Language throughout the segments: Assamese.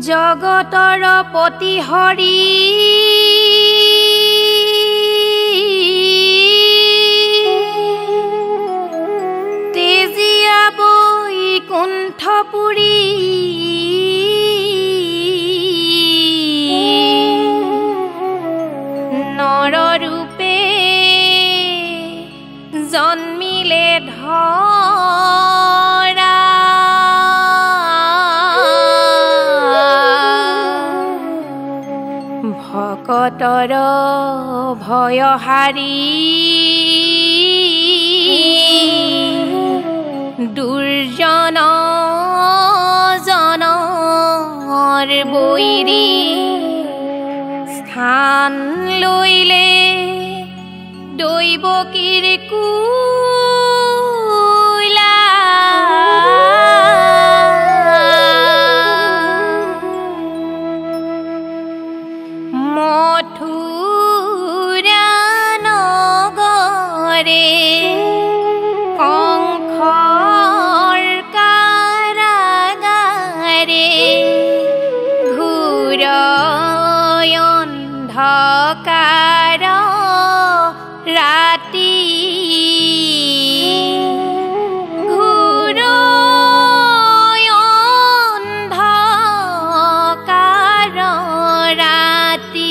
জগতৰ পতি হৰি তেজিয়া বৈকুণ্ঠপুৰী নৰৰূপে জন্মিলে ধৰা ভকতৰ ভয়হাৰী দুৰ্জন জনৰ বৈৰী স্থান লৈলে দৈৱকীৰ কুলা মথুৰা নগৰে কংসৰ কাৰাগাৰে ঘূৰ অন্ধকাৰ ৰাতি ঘূৰ অন্ধকাৰ ৰাতি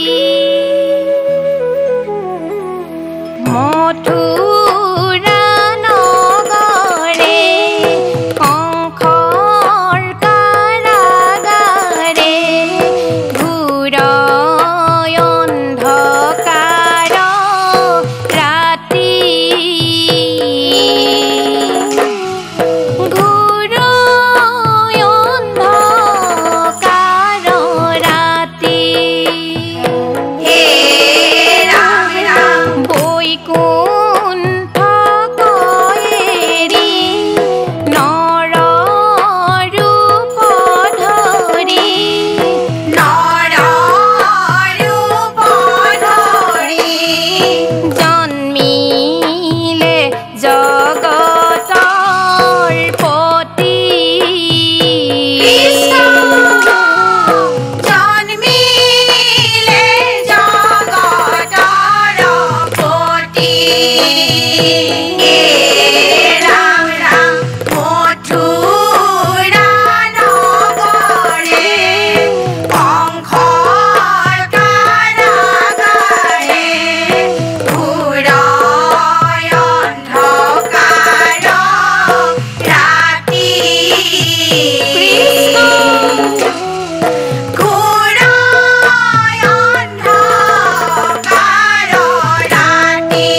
মথুৰা নগৰে কংসৰ কাৰাগাৰে ঘূৰ অন্ধকাৰ ৰাতি ঘূৰ অন্ধকাৰ ৰাতি হে ৰাম ৰাম বৈকুণ্ঠ কৈৰি নৰৰূপ ধৰি জন্মিলে জগতৰ পতি জন্মিলে জগতৰ পতি ৰাম ৰাম মথুৰা নগৰে কংসৰ কাৰাগাৰে ঘূৰ অন্ধকাৰ ৰাতি ঘূৰ অন্ধকাৰ ৰাতি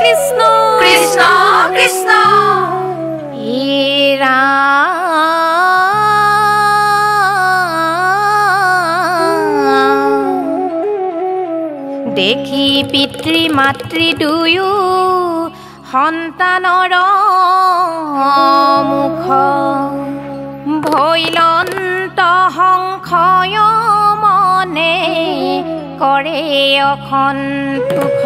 কৃষ্ণ কৃষ্ণ কৃষ্ণ হে দেখি পিতৃ মাতৃ দুয়ো সন্তানৰ মুখ ভৈলন্ত সংশয় মনে কৰে অসন্তোষ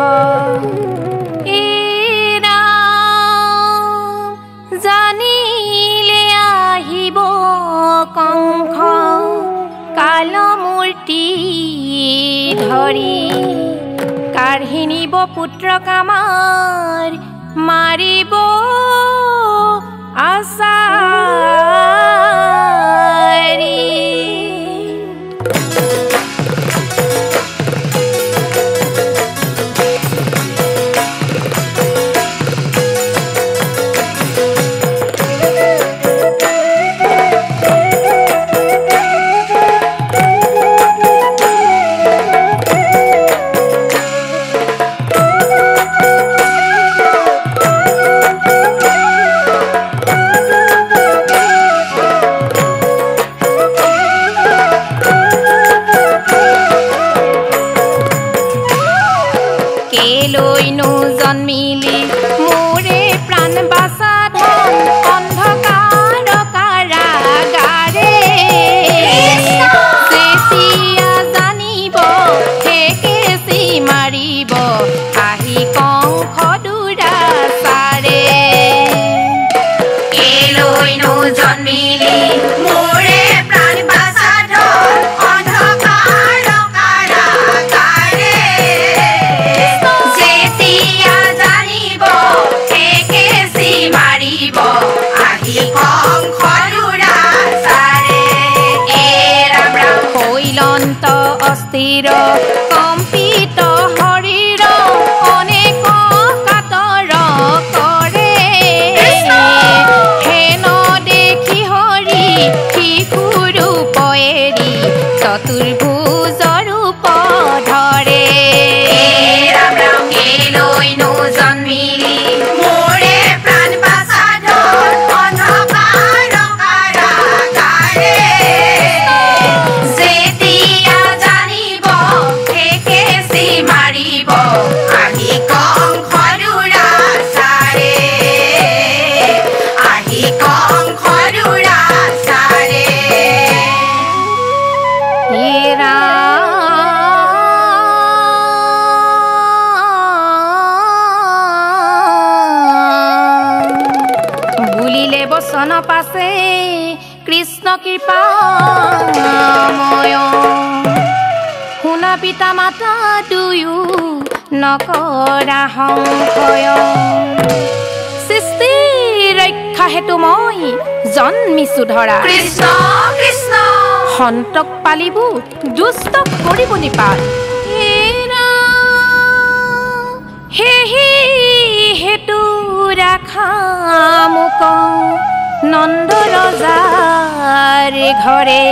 জানিলে আহিব কংস কালমূৰ্তি ধৰি কাঢ়ি নিব পুত্ৰক আমাৰ মাৰিব আচাৰি কেলৈনো জন্মিলি মোৰে প্ৰাণ বাচা ধন অন্ধকাৰ কাৰাগাৰে যেতিয়া জানিব কেঁচি মাৰিব আহি কংস দুৰাচাৰে কেলৈনো জন্মিলি মোৰে প্ৰাণ বাচা ধন অন্ধকাৰ কাৰাগাৰে যেতিয়া জানিব কেঁচি মাৰিব আহি কংস দুৰাচাৰে ৰাম ৰাম ভৈলন্ত অস্থিৰ কম্পিত শৰীৰ অনেক কাতৰ কৰে হেন দেখি হৰি শিশু ৰূপ এৰি চতুৰ্ভুজ ৰূপ ধৰে ৰাম ৰাম কেলৈনো জন্মিলি মোৰে প্ৰাণ বাচা ধন অন্ধকাৰ কাৰাগাৰে যেতিয়া জানিব কেঁচি মাৰিব আহি কংস দুৰাচাৰে আহি কংস দুৰাচাৰে হে ৰাম বুলিলে বচন পাছে কৃষ্ণ কৃপাময় শুনা পিতা মাতা দুয়ো নকৰা সংশয় সৃষ্টি ৰক্ষা হেতু মই জন্মিছো ধৰা কৃষ্ণ কৃষ্ণ সন্তক পালিব দুষ্টক কৰিব নিপাত হেহি হেতু ৰাখা মোক নন্দ ৰজাৰ ঘৰে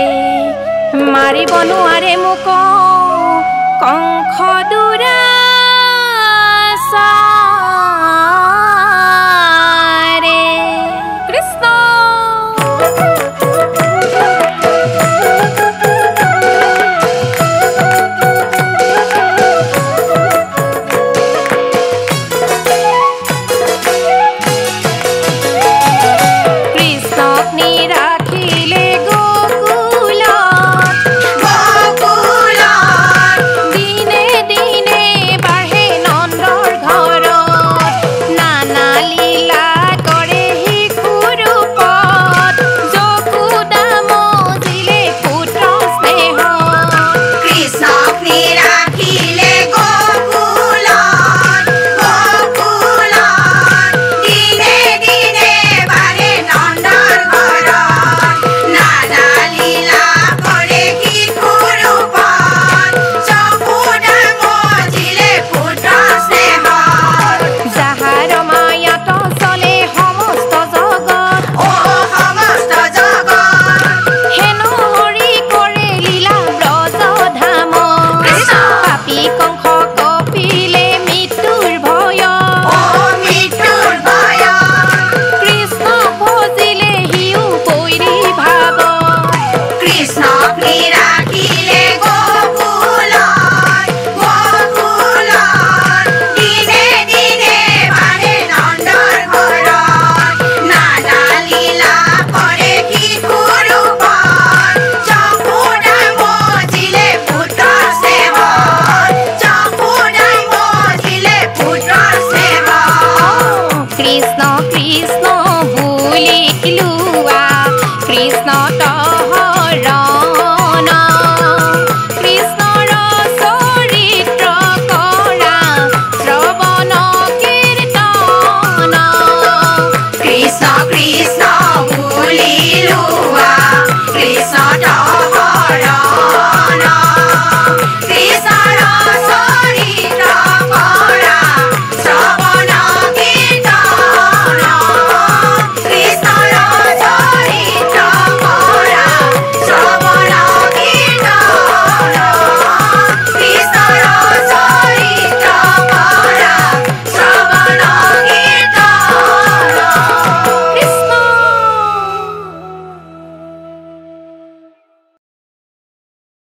মাৰিব নোৱাৰে মোক কংস দুৰা